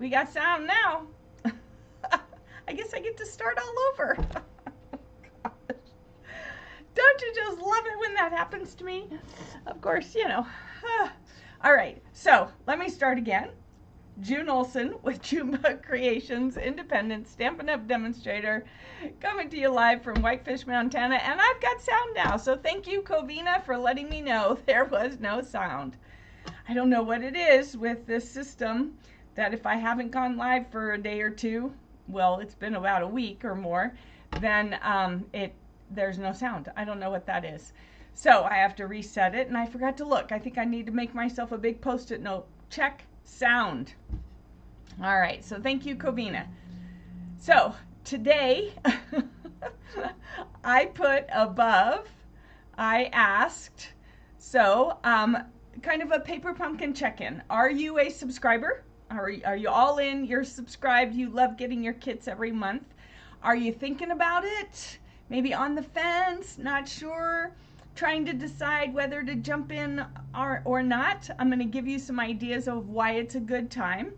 we got sound now. I guess I get to start all over. Don't you just love it when that happens to me? Of course, you know. All right, so let me start again. June Olson with June Creations, independent Stampin' Up! Demonstrator, coming to you live from Whitefish, Montana, and I've got sound now, so thank you, Covina, for letting me know there was no sound. I don't know what it is with this system, that if I haven't gone live for a day or two, well, it's been about a week or more, then there's no sound. I don't know what that is. So I have to reset it, and I forgot to look. I think I need to make myself a big Post-it note. Check sound. All right, so thank you, Covina. So today, I put above, I asked, so kind of a paper pumpkin check-in. Are you a subscriber? Are you all in? You're subscribed. You love getting your kits every month. Are you thinking about it? Maybe on the fence, not sure, trying to decide whether to jump in or not. I'm going to give you some ideas of why it's a good time.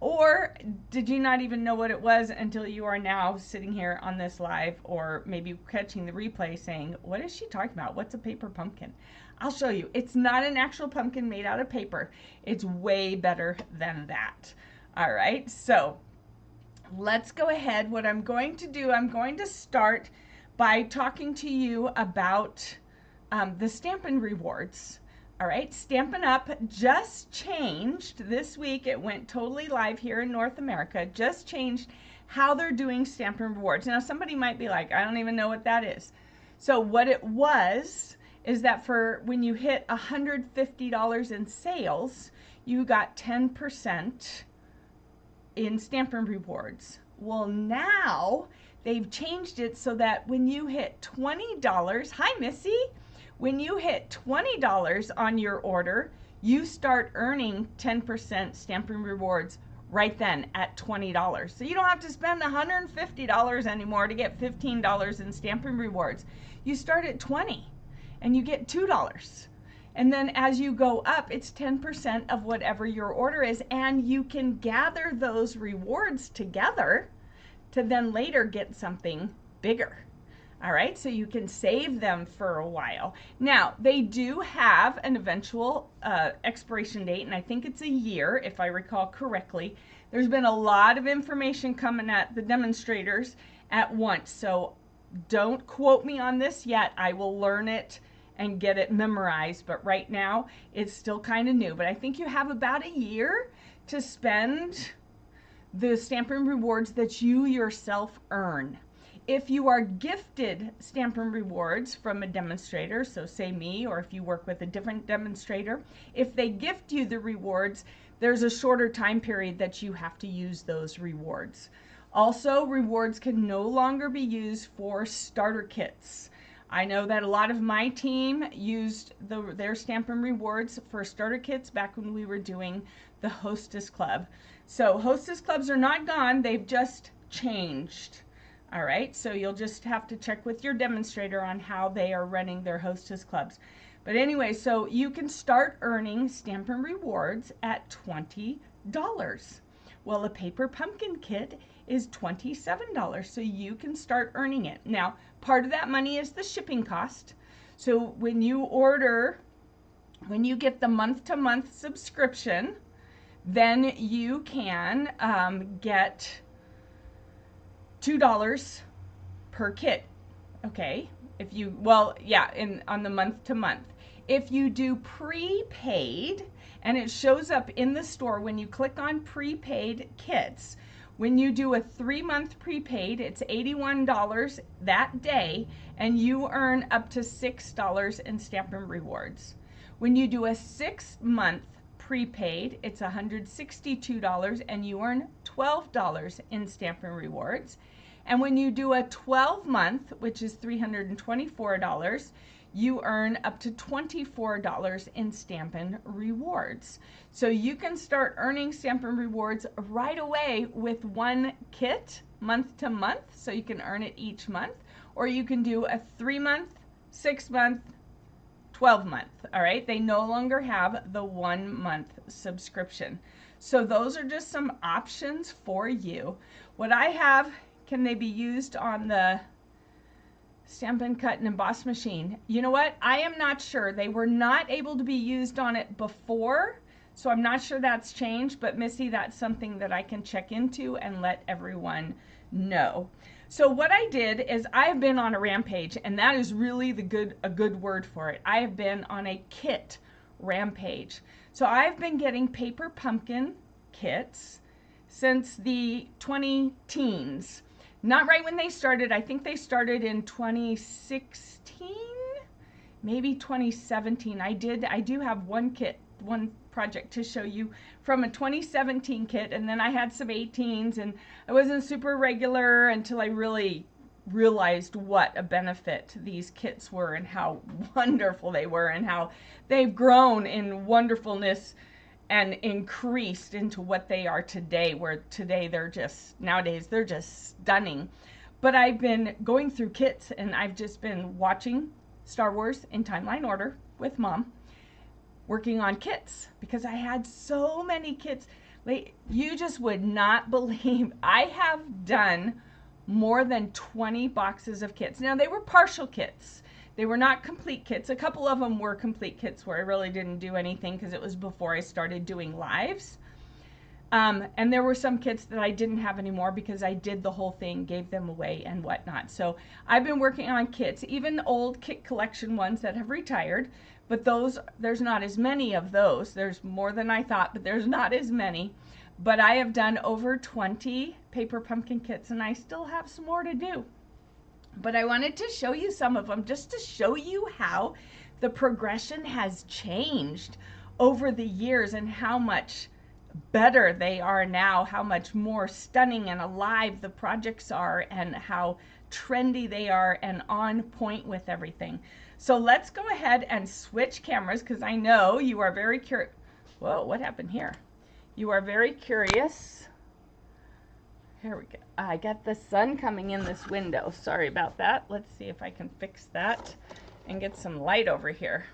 Or did you not even know what it was until you are now sitting here on this live, or maybe catching the replay saying, what is she talking about? What's a paper pumpkin? I'll show you. It's not an actual pumpkin made out of paper. It's way better than that. All right, so let's go ahead. What I'm going to do, I'm going to start by talking to you about the Stampin' Rewards. All right, Stampin' Up! Just changed this week. It went totally live here in North America. Just changed how they're doing Stampin' Rewards. Now, somebody might be like, I don't even know what that is. So what it was is that for when you hit $150 in sales, you got 10% in Stampin' Rewards. Well, now they've changed it so that when you hit $20, hi Missy, when you hit $20 on your order, you start earning 10% Stampin' Rewards right then at $20. So you don't have to spend $150 anymore to get $15 in Stampin' Rewards. You start at $20 and you get $2. And then as you go up, it's 10% of whatever your order is, and you can gather those rewards together to then later get something bigger. All right, so you can save them for a while. Now, they do have an eventual expiration date, and I think it's a year, if I recall correctly. There's been a lot of information coming at the demonstrators at once, so don't quote me on this yet. I will learn it and get it memorized, but right now it's still kind of new. But I think you have about a year to spend the Stampin' Rewards that you yourself earn. If you are gifted Stampin' Rewards from a demonstrator, so say me, or if you work with a different demonstrator, if they gift you the rewards, there's a shorter time period that you have to use those rewards. Also, rewards can no longer be used for starter kits. I know that a lot of my team used their Stampin' Rewards for starter kits back when we were doing the Hostess Club. So Hostess Clubs are not gone, they've just changed. All right, so you'll just have to check with your demonstrator on how they are running their Hostess Clubs. But anyway, so you can start earning Stampin' Rewards at $20. Well, a paper pumpkin kit is $27, so you can start earning it. Now, part of that money is the shipping cost. So when you order, when you get the month-to-month subscription, then you can get $2 per kit. Okay, if you, well, yeah, on the month to month. If you do prepaid, and it shows up in the store when you click on prepaid kits, when you do a 3-month prepaid, it's $81 that day, and you earn up to $6 in Stampin' Rewards. When you do a 6-month prepaid, it's $162, and you earn $12 in Stampin' Rewards. And when you do a 12-month, which is $324, you earn up to $24 in Stampin' Rewards. So you can start earning Stampin' Rewards right away with one kit, month to month, so you can earn it each month, or you can do a 3-month, 6-month, 12-month, all right? They no longer have the 1-month subscription. So those are just some options for you. What I have, can they be used on the Stampin' Cut and Emboss machine? You know what? I am not sure. They were not able to be used on it before, so I'm not sure that's changed, but Missy, that's something that I can check into and let everyone know. So what I did is I've been on a rampage, and that is really a good word for it. I have been on a kit rampage. So I've been getting paper pumpkin kits since the 20-teens. Not right when they started. I think they started in 2016, maybe 2017. I do have one project to show you from a 2017 kit, and then I had some 18s, and I wasn't super regular until I really realized what a benefit these kits were and how wonderful they were and how they've grown in wonderfulness and increased into what they are today, where today nowadays they're just stunning. But I've been going through kits, and I've just been watching Star Wars in timeline order with Mom, working on kits because I had so many kits. You just would not believe, I have done more than 20 boxes of kits. Now, they were partial kits. They were not complete kits. A couple of them were complete kits where I really didn't do anything because it was before I started doing lives. And there were some kits that I didn't have anymore because I did the whole thing, gave them away and whatnot. So I've been working on kits, even old kit collection ones that have retired, but there's not as many of those. There's more than I thought, but there's not as many. But I have done over 20 paper pumpkin kits, and I still have some more to do. But I wanted to show you some of them just to show you how the progression has changed over the years and how much better they are now, how much more stunning and alive the projects are, and how trendy they are and on point with everything. So let's go ahead and switch cameras because I know you are very curious. Whoa, what happened here? You are very curious. Here we go. I got the sun coming in this window. Sorry about that. Let's see if I can fix that and get some light over here.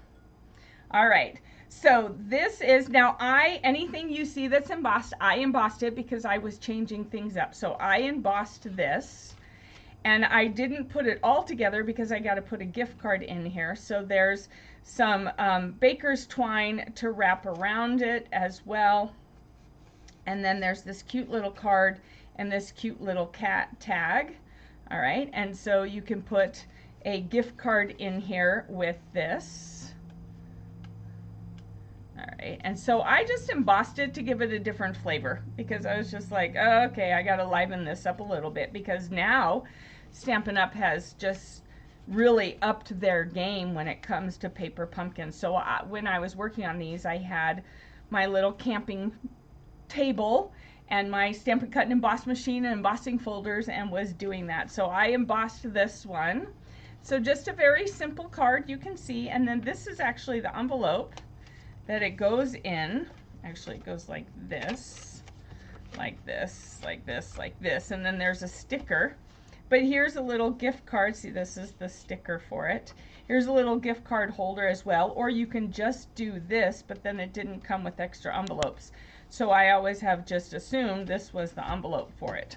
All right. So this is now anything you see that's embossed, I embossed it because I was changing things up. So I embossed this, and I didn't put it all together because I got to put a gift card in here. So there's some baker's twine to wrap around it as well. And then there's this cute little card and this cute little cat tag. All right, and so you can put a gift card in here with this. All right, and so I just embossed it to give it a different flavor because I was just like, oh, okay, I got to liven this up a little bit because now Stampin' Up! Has just really upped their game when it comes to paper pumpkins. So when I was working on these, I had my little camping table and my Stampin' Cut and Emboss machine and embossing folders and was doing that. So I embossed this one. So just a very simple card you can see, and then this is actually the envelope that it goes in. Actually, it goes like this, like this, like this, like this, and then there's a sticker. But here's a little gift card. See, this is the sticker for it. Here's a little gift card holder as well, or you can just do this, but then it didn't come with extra envelopes. So I always have just assumed this was the envelope for it.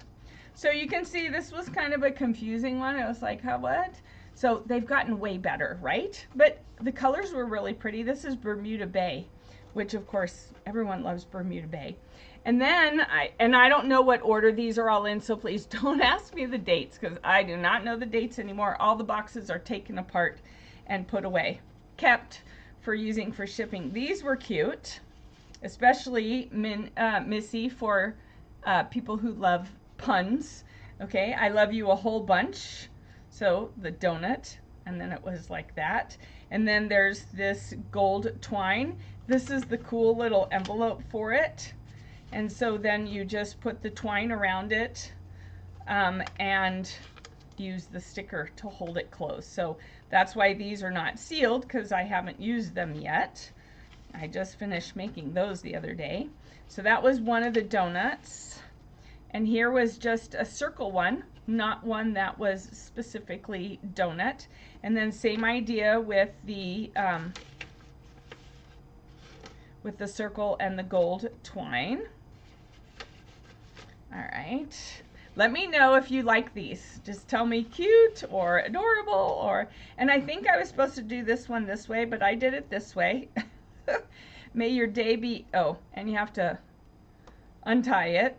So you can see this was kind of a confusing one. I was like, huh, what? So they've gotten way better, right? But the colors were really pretty. This is Bermuda Bay, which of course everyone loves Bermuda Bay. And then I don't know what order these are all in, so please don't ask me the dates because I do not know the dates anymore. All the boxes are taken apart and put away, kept for using for shipping. These were cute, especially Missy for people who love puns. Okay, I love you a whole bunch. So the donut, and then it was like that. And then there's this gold twine. This is the cool little envelope for it. And so then you just put the twine around it and use the sticker to hold it closed. So that's why these are not sealed, because I haven't used them yet. I just finished making those the other day. So that was one of the donuts. And here was just a circle one, not one that was specifically donut. And then same idea with the circle and the gold twine. All right. Let me know if you like these. Just tell me cute or adorable or, and I think I was supposed to do this one this way, but I did it this way. May your day be, oh, and you have to untie it.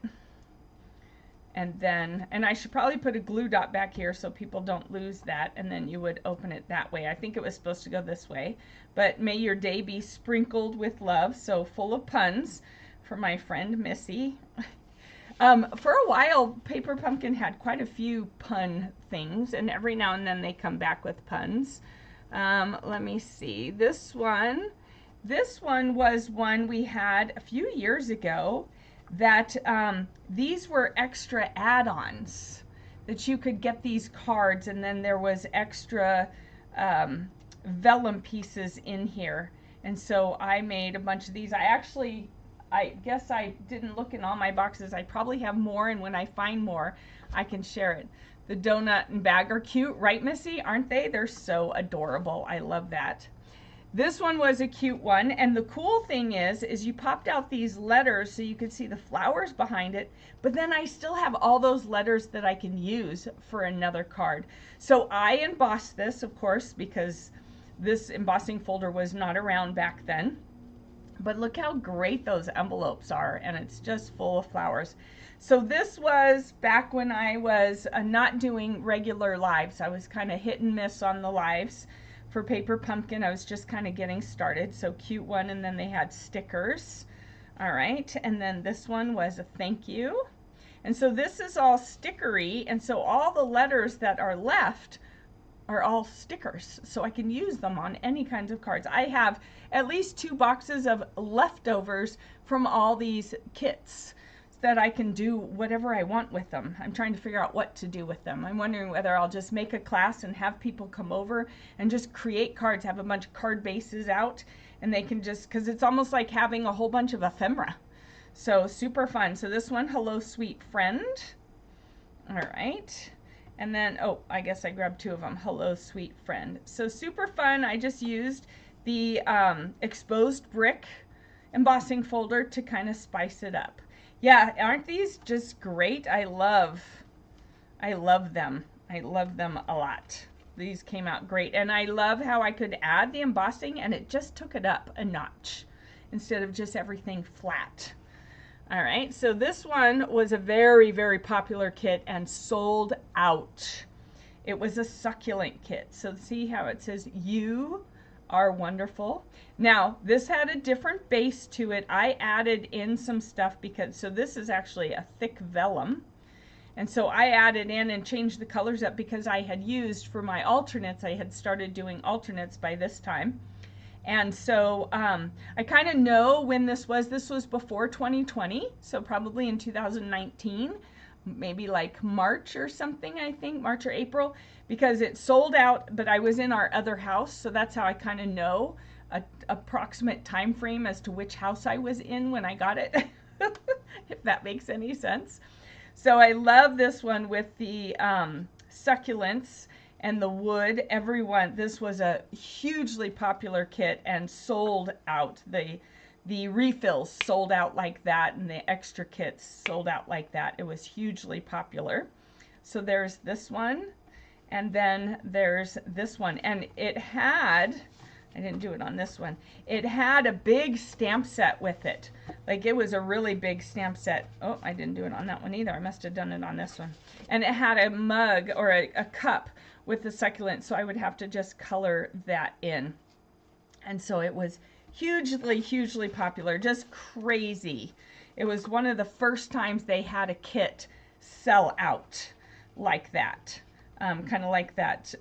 And then, and I should probably put a glue dot back here so people don't lose that, and then you would open it that way. I think it was supposed to go this way, but may your day be sprinkled with love, so full of puns for my friend Missy. For a while, Paper Pumpkin had quite a few pun things, and every now and then they come back with puns. Let me see, this one was one we had a few years ago, that these were extra add-ons, that you could get these cards, and then there was extra vellum pieces in here, and so I made a bunch of these. I guess I didn't look in all my boxes. I probably have more, and when I find more I can share it. The donut and bag are cute, right Missy? Aren't they? They're so adorable. I love that. This one was a cute one, and the cool thing is you popped out these letters so you could see the flowers behind it, but then I still have all those letters that I can use for another card. So I embossed this, of course, because this embossing folder was not around back then. But look how great those envelopes are, and it's just full of flowers. So this was back when I was not doing regular lives. I was kind of hit and miss on the lives. For Paper Pumpkin, I was just kind of getting started. So cute one, and then they had stickers. All right, and then this one was a thank you. And so this is all stickery, and so all the letters that are left are all stickers, so I can use them on any kinds of cards. I have at least 2 boxes of leftovers from all these kits that I can do whatever I want with them. I'm trying to figure out what to do with them. I'm wondering whether I'll just make a class and have people come over and just create cards, have a bunch of card bases out, and they can just, because it's almost like having a whole bunch of ephemera. So super fun. So this one, hello sweet friend. All right. And then, oh, I guess I grabbed 2 of them. Hello sweet friend. So super fun. I just used the exposed brick embossing folder to kind of spice it up. Yeah, aren't these just great? I love them. I love them a lot. These came out great, and I love how I could add the embossing and it just took it up a notch instead of just everything flat. All right, so this one was a very, very popular kit and sold out. It was a succulent kit. So see how it says, you are wonderful. Now, this had a different base to it. I added in some stuff because, so this is actually a thick vellum. And so I added in and changed the colors up because I had used for my alternates, I had started doing alternates by this time. And so I kind of know when this was before 2020, so probably in 2019, maybe like March or something, I think, March or April, because it sold out, but I was in our other house, so that's how I kind of know an approximate time frame as to which house I was in when I got it, if that makes any sense. So I love this one with the succulents and the wood. Everyone, this was a hugely popular kit and sold out. The refills sold out like that, and the extra kits sold out like that. It was hugely popular. So there's this one, and then there's this one, and it had, I didn't do it on this one, it had a big stamp set with it. Like, it was a really big stamp set. Oh, I didn't do it on that one either. I must have done it on this one. And it had a mug or a cup with the succulent, so I would have to just color that in. And so it was hugely, hugely popular, just crazy. It was one of the first times they had a kit sell out like that. Kind of like that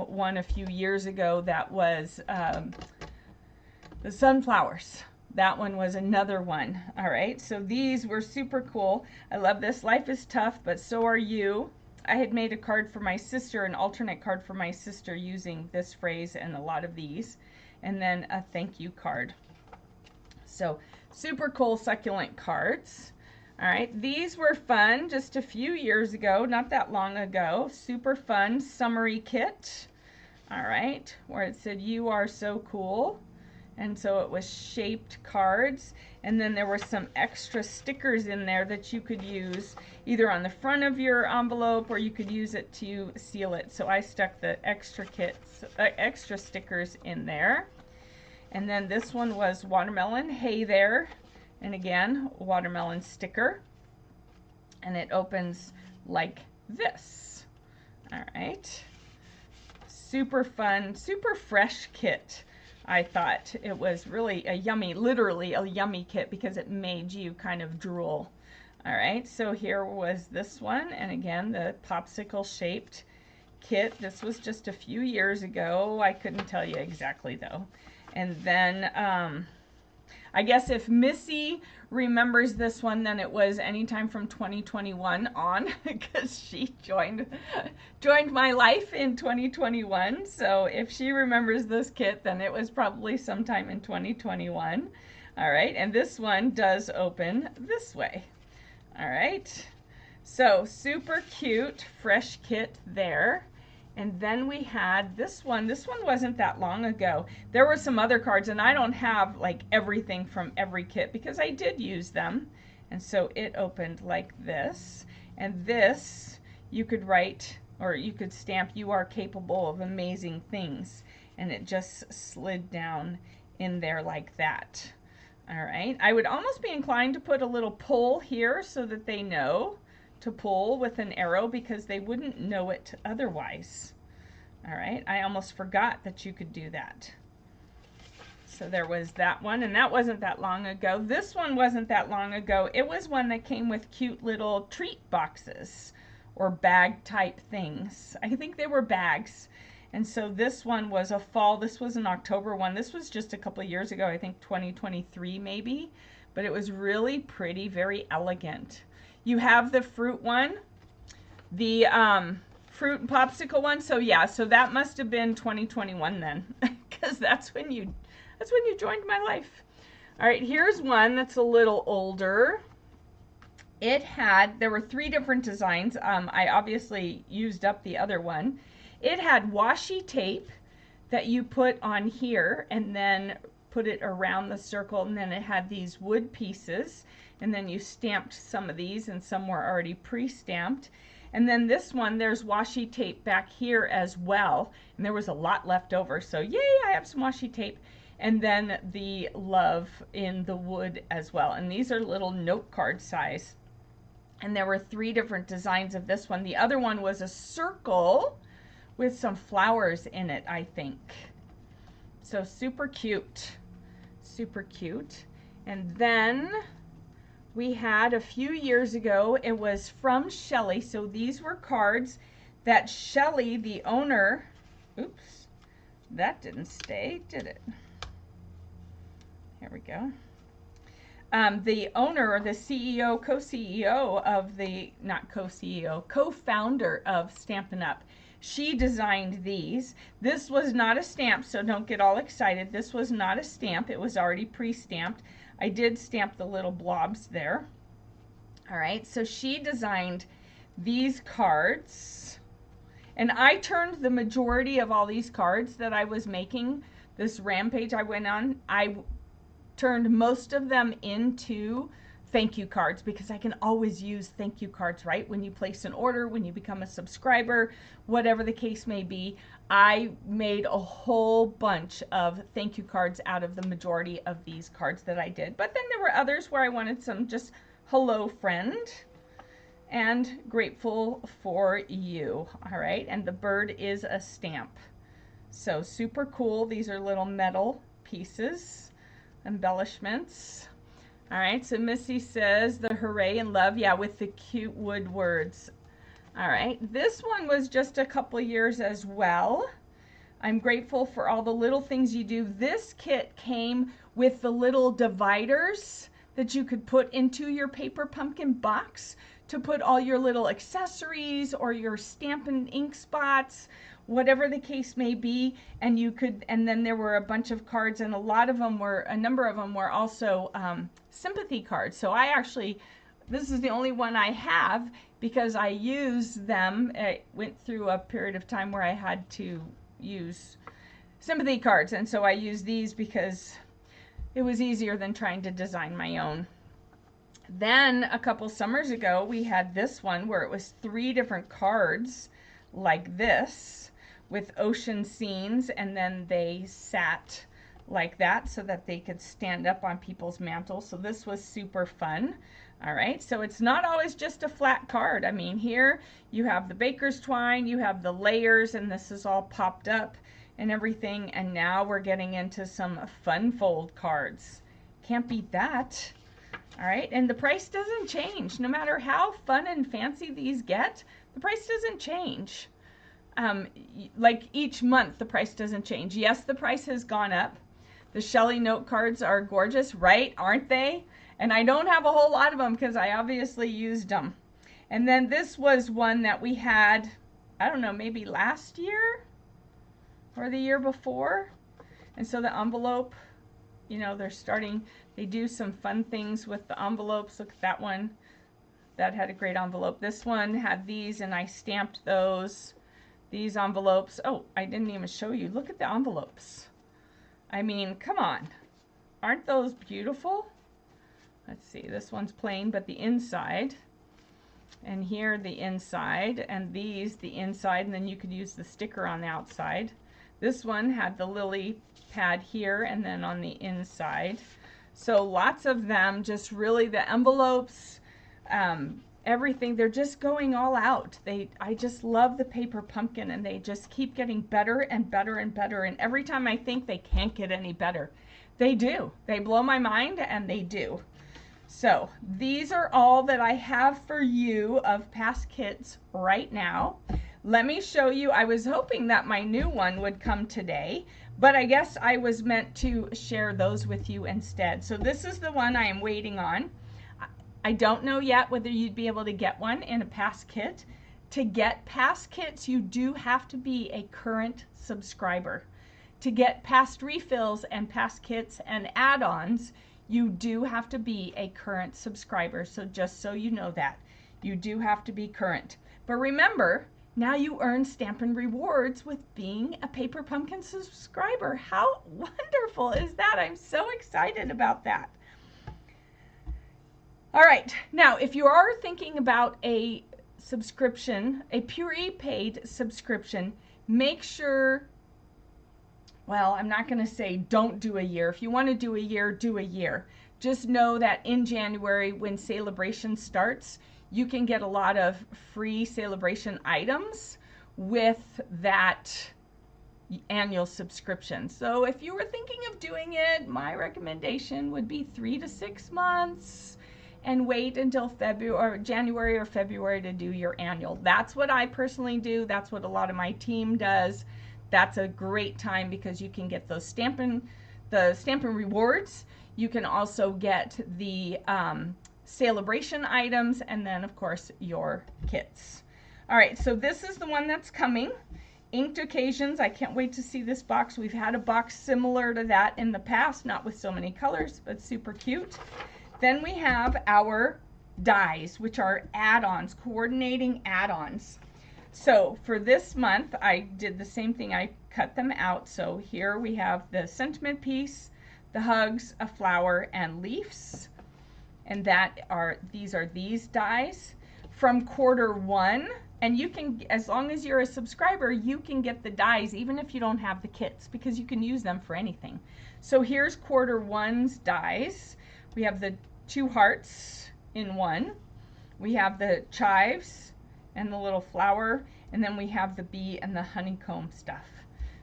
one a few years ago that was the sunflowers. That one was another one. All right, so these were super cool. I love this. Life is tough, but so are you. I had made a card for my sister, an alternate card for my sister using this phrase and a lot of these, and then a thank you card. So super cool succulent cards. All right, these were fun just a few years ago, not that long ago. Super fun summary kit. All right, where it said you are so cool. And so it was shaped cards, and then there were some extra stickers in there that you could use either on the front of your envelope or you could use it to seal it. So I stuck the extra stickers in there. And then this one was watermelon, hey there, and again, watermelon sticker. And it opens like this. All right. Super fun, super fresh kit. I thought it was really a yummy, literally a yummy kit because it made you kind of drool. All right, so here was this one, and again, the popsicle shaped kit. This was just a few years ago. I couldn't tell you exactly though. And then I guess if Missy remembers this one, then it was anytime from 2021 on, because she joined my life in 2021. So if she remembers this kit, then it was probably sometime in 2021. All right, and this one does open this way. All right, so super cute, fresh kit there. And then we had this one. This one wasn't that long ago. There were some other cards, and I don't have like everything from every kit because I did use them. And so it opened like this. And this, you could write, or you could stamp, "You are capable of amazing things." And it just slid down in there like that. All right. I would almost be inclined to put a little pull here so that they know to pull with an arrow because they wouldn't know it otherwise. All right, I almost forgot that you could do that. So there was that one, and that wasn't that long ago. This one wasn't that long ago. It was one that came with cute little treat boxes or bag type things. I think they were bags. And so this one was a fall, this was an October one. This was just a couple of years ago, I think 2023 maybe, but it was really pretty, very elegant. You have the fruit one, the fruit and popsicle one. So yeah, so that must have been 2021 then, because that's when you joined my life. All right, here's one that's a little older. There were 3 different designs. I obviously used up the other one. It had washi tape that you put on here and then put it around the circle, and then it had these wood pieces. And then you stamped some of these, and some were already pre-stamped. And then this one, there's washi tape back here as well. And there was a lot left over, so yay, I have some washi tape. And then the love in the wood as well. And these are little note card size. And there were 3 different designs of this one. The other one was a circle with some flowers in it, I think. So super cute, super cute. And then we had a few years ago, it was from Shelly. So these were cards that Shelly, the owner, oops, that didn't stay, did it? Here we go. The owner, or the CEO, co-CEO of the, not co-CEO, co-founder of Stampin' Up!, she designed these. This was not a stamp, so don't get all excited. This was not a stamp. It was already pre-stamped. I did stamp the little blobs there. All right, so she designed these cards. And I turned the majority of all these cards that I was making, this rampage I went on, I turned most of them into thank you cards, because I can always use thank you cards, right? When you place an order, when you become a subscriber, whatever the case may be. I made a whole bunch of thank you cards out of the majority of these cards that I did. But then there were others where I wanted some just hello friend and grateful for you. All right, and the bird is a stamp. So super cool. These are little metal pieces, embellishments. All right, so Missy says the hooray and love, yeah, with the cute wood words. All right, this one was just a couple years as well. I'm grateful for all the little things you do. This kit came with the little dividers that you could put into your paper pumpkin box to put all your little accessories or your Stampin' ink spots, whatever the case may be. And you could, and then there were a bunch of cards, and a number of them were also sympathy cards. So I actually, this is the only one I have because I use them. I went through a period of time where I had to use sympathy cards, and so I use these because it was easier than trying to design my own. Then a couple summers ago, we had this one where it was 3 different cards like this with ocean scenes, and then they sat like that so that they could stand up on people's mantles. So this was super fun. All right, so it's not always just a flat card. I mean, here you have the baker's twine, you have the layers, and this is all popped up and everything. And now we're getting into some fun fold cards. Can't beat that. All right, and the price doesn't change. No matter how fun and fancy these get, the price doesn't change. Like each month, the price doesn't change. Yes, the price has gone up. The Shelley note cards are gorgeous, right? Aren't they? And I don't have a whole lot of them because I obviously used them. And then this was one that we had, I don't know, maybe last year or the year before. And so the envelope, you know, they do some fun things with the envelopes. Look at that one. That had a great envelope. This one had these, and I stamped those. These envelopes. Oh, I didn't even show you. Look at the envelopes. I mean, come on. Aren't those beautiful? Let's see. This one's plain, but the inside. And here the inside. And these the inside. And then you could use the sticker on the outside. This one had the lily pad here and then on the inside. So lots of them. Just really the envelopes. Everything, they're just going all out. I just love the paper pumpkin, and they just keep getting better and better and better. And every time I think they can't get any better, they do. They blow my mind, and they do. So these are all that I have for you of past kits right now. Let me show you. I was hoping that my new one would come today, but I guess I was meant to share those with you instead. So this is the one I am waiting on. I don't know yet whether you'd be able to get one in a past kit. To get past kits, you do have to be a current subscriber. To get past refills and past kits and add-ons, you do have to be a current subscriber. So just so you know that, you do have to be current. But remember, now you earn Stampin Rewards with being a Paper Pumpkin subscriber. How wonderful is that? I'm so excited about that. All right, now if you are thinking about a subscription, a prepaid subscription, make sure, well, I'm not going to say don't do a year. If you want to do a year, do a year. Just know that in January, when Celebration starts, you can get a lot of free Celebration items with that annual subscription. So if you were thinking of doing it, my recommendation would be 3 to 6 months. And wait until January or February to do your annual. That's what I personally do. That's what a lot of my team does. That's a great time because you can get those Stampin Rewards. You can also get the Celebration items, and then of course your kits. All right, so this is the one that's coming. Inked Occasions. I can't wait to see this box. We've had a box similar to that in the past, not with so many colors, but super cute. Then we have our dies, which are add-ons, coordinating add-ons. So for this month, I did the same thing. I cut them out. So here we have the sentiment piece, the hugs, a flower, and leaves. And these are these dies from Q1. And you can, as long as you're a subscriber, you can get the dies even if you don't have the kits, because you can use them for anything. So here's Q1's dies. We have the 2 hearts in one. We have the chives and the little flower, and then we have the bee and the honeycomb stuff.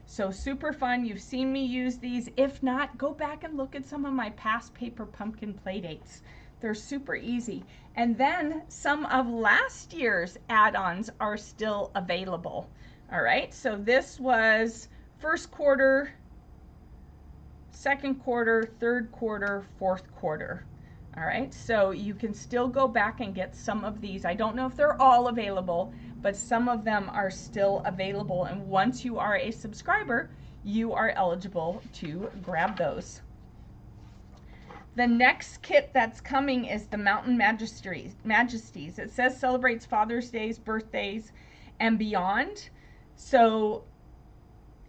So super fun. You've seen me use these. If not, go back and look at some of my past Paper Pumpkin Playdates. They're super easy. And then some of last year's add-ons are still available. All right, so this was first quarter, second quarter, third quarter, fourth quarter. All right, so you can still go back and get some of these. I don't know if they're all available, but some of them are still available. And once you are a subscriber, you are eligible to grab those. The next kit that's coming is the Mountain Majesties. It says celebrates Father's Days, birthdays, and beyond. So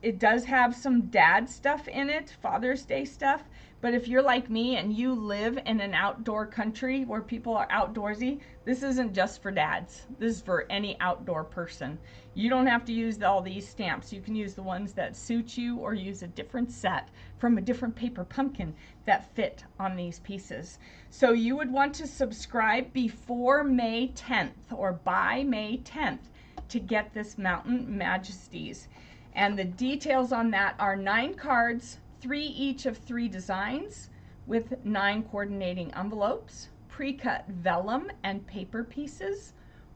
it does have some dad stuff in it, Father's Day stuff. But if you're like me and you live in an outdoor country where people are outdoorsy, this isn't just for dads. This is for any outdoor person. You don't have to use all these stamps. You can use the ones that suit you or use a different set from a different paper pumpkin that fit on these pieces. So you would want to subscribe before May 10th or by May 10th to get this Mountain Majesties. And the details on that are 9 cards, 3 each of 3 designs with 9 coordinating envelopes, pre-cut vellum and paper pieces,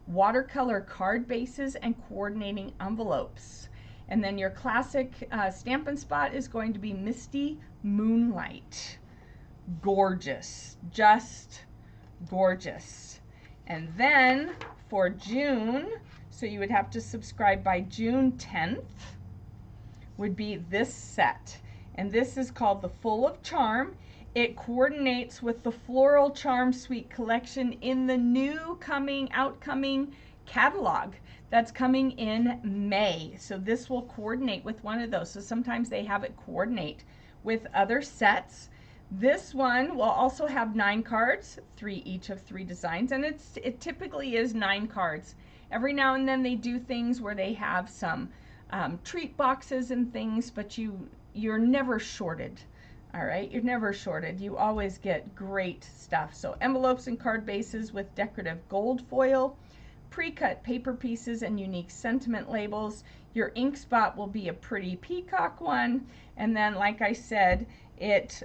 watercolor card bases, and coordinating envelopes. And then your classic Stampin' Spot is going to be Misty Moonlight. Gorgeous, just gorgeous. And then for June, so you would have to subscribe by June 10th, would be this set. And this is called the Full of Charm. It coordinates with the Floral Charm Suite collection in the new outcoming catalog that's coming in May. So this will coordinate with one of those. So sometimes they have it coordinate with other sets. This one will also have 9 cards, 3 each of 3 designs, and it typically is 9 cards. Every now and then they do things where they have some treat boxes and things, but you're never shorted. All right, you're never shorted. You always get great stuff. So envelopes and card bases with decorative gold foil, pre-cut paper pieces, and unique sentiment labels. Your ink spot will be a pretty peacock one. And then, like I said, it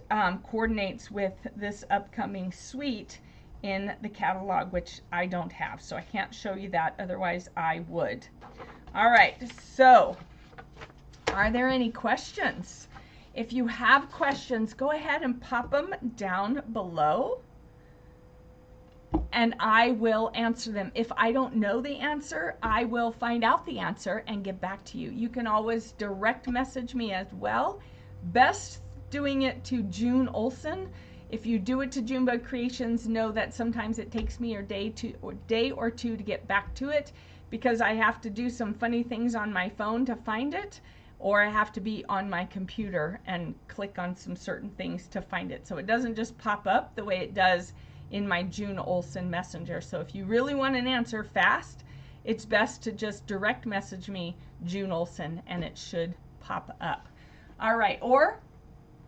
coordinates with this upcoming suite in the catalog, which I don't have. So I can't show you that, otherwise I would. All right, so are there any questions? If you have questions, go ahead and pop them down below and I will answer them. If I don't know the answer, I will find out the answer and get back to you. You can always direct message me as well. Best doing it to June Olson. If you do it to Junebug Creations, know that sometimes it takes me a day or two to get back to it because I have to do some funny things on my phone to find it, or I have to be on my computer and click on some certain things to find it. So it doesn't just pop up the way it does in my June Olson Messenger. So if you really want an answer fast, it's best to just direct message me June Olson and it should pop up. All right, or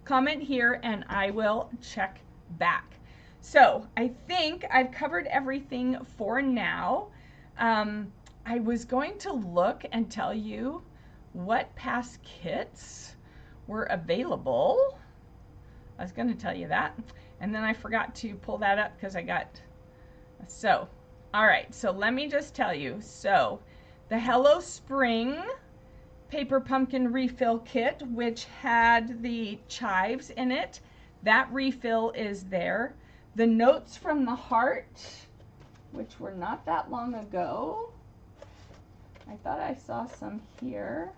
comment here and I will check back. So I think I've covered everything for now. I was going to look and tell you what past kits were available. I was going to tell you that, and then I forgot to pull that up because I got, so, all right, so let me just tell you. So the Hello Spring Paper Pumpkin Refill Kit, which had the chives in it, that refill is there. The Notes from the Heart, which were not that long ago. I thought I saw some here.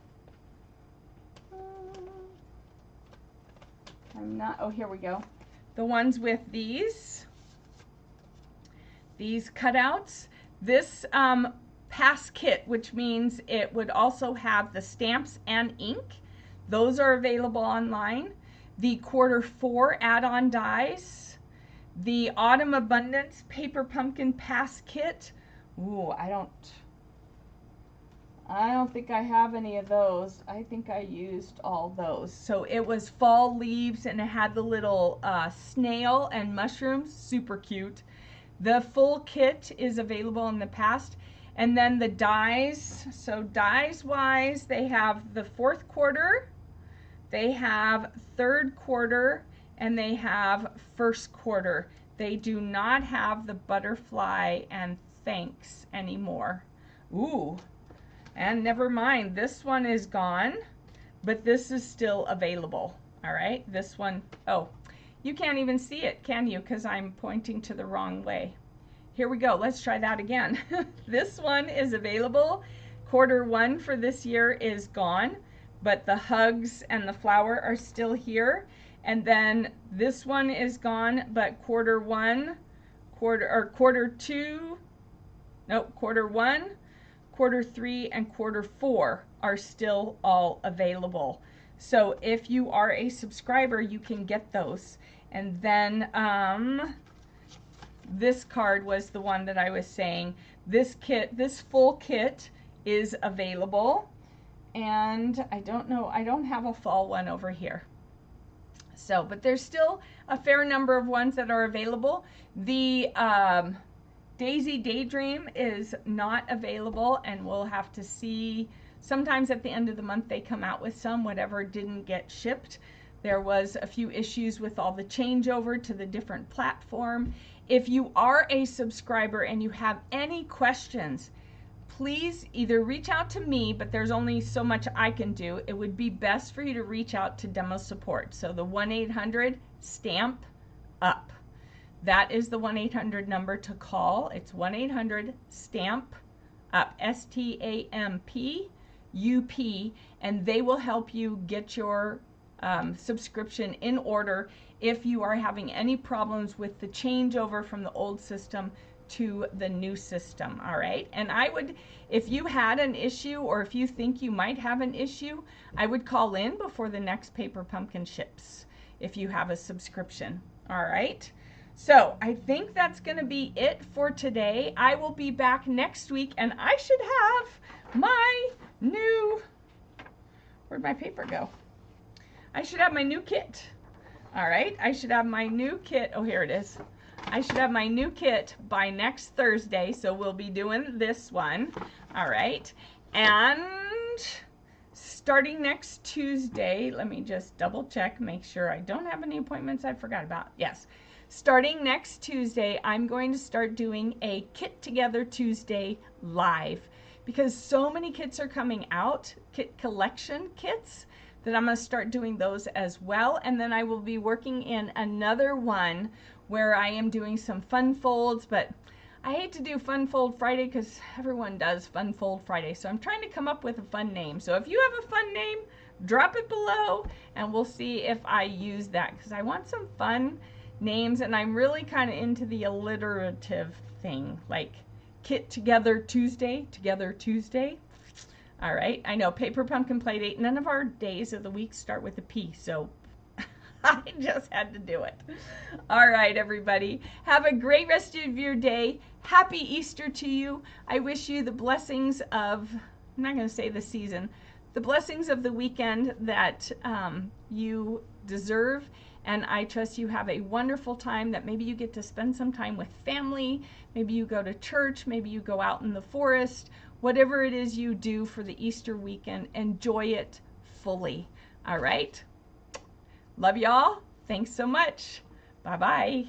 I'm not, oh, here we go. The ones with these cutouts. This pass kit, which means it would also have the stamps and ink. Those are available online. The Q4 add-on dies. The Autumn Abundance Paper Pumpkin Pass Kit. Ooh, I don't think I have any of those. I think I used all those. So it was fall leaves and it had the little snail and mushrooms. Super cute. The full kit is available in the past. And then the dies. So dies wise, they have the Q4, they have Q3, and they have Q1. They do not have the butterfly and thanks anymore. Ooh. And never mind, this one is gone, but this is still available. All right, this one, oh, you can't even see it, can you? Because I'm pointing to the wrong way. Here we go, let's try that again. This one is available. Q1 for this year is gone, but the hugs and the flower are still here. And then this one is gone, but Q1, quarter 3, and quarter 4 are still all available. So if you are a subscriber, you can get those. And then this card was the one that I was saying. This kit, this full kit is available. And I don't know, I don't have a fall one over here. So, but there's still a fair number of ones that are available. The Daisy Daydream is not available, and we'll have to see. Sometimes at the end of the month they come out with some, whatever didn't get shipped. There was a few issues with all the changeover to the different platform. If you are a subscriber and you have any questions, please either reach out to me, but there's only so much I can do. It would be best for you to reach out to demo support. So the 1-800-STAMP-UP. That is the 1-800 number to call. It's 1-800-STAMP-UP, S-T-A-M-P-U-P, and they will help you get your subscription in order if you are having any problems with the changeover from the old system to the new system. All right, and I would, if you had an issue or if you think you might have an issue, I would call in before the next Paper Pumpkin ships if you have a subscription. All right, so I think that's going to be it for today. I will be back next week, and I should have my new, where'd my paper go? I should have my new kit. All right, I should have my new kit. Oh, here it is. I should have my new kit by next Thursday, so we'll be doing this one. All right, and starting next Tuesday, let me just double check, make sure I don't have any appointments I forgot about. Yes, starting next Tuesday, I'm going to start doing a Kit Together Tuesday live, because so many kits are coming out, kit collection kits, that I'm going to start doing those as well. And then I will be working in another one where I am doing some fun folds, but I hate to do Fun Fold Friday because everyone does Fun Fold Friday. So I'm trying to come up with a fun name. So if you have a fun name, drop it below and we'll see if I use that, because I want some fun names and I'm really kind of into the alliterative thing, like Kit Together Tuesday, Together Tuesday. All right, I know Paper Pumpkin Playdate, none of our days of the week start with a P, so I just had to do it. All right, everybody. Have a great rest of your day. Happy Easter to you. I wish you the blessings of, I'm not going to say the season, the blessings of the weekend that you deserve. And I trust you have a wonderful time, that maybe you get to spend some time with family. Maybe you go to church. Maybe you go out in the forest. Whatever it is you do for the Easter weekend, enjoy it fully. All right? Love y'all. Thanks so much. Bye-bye.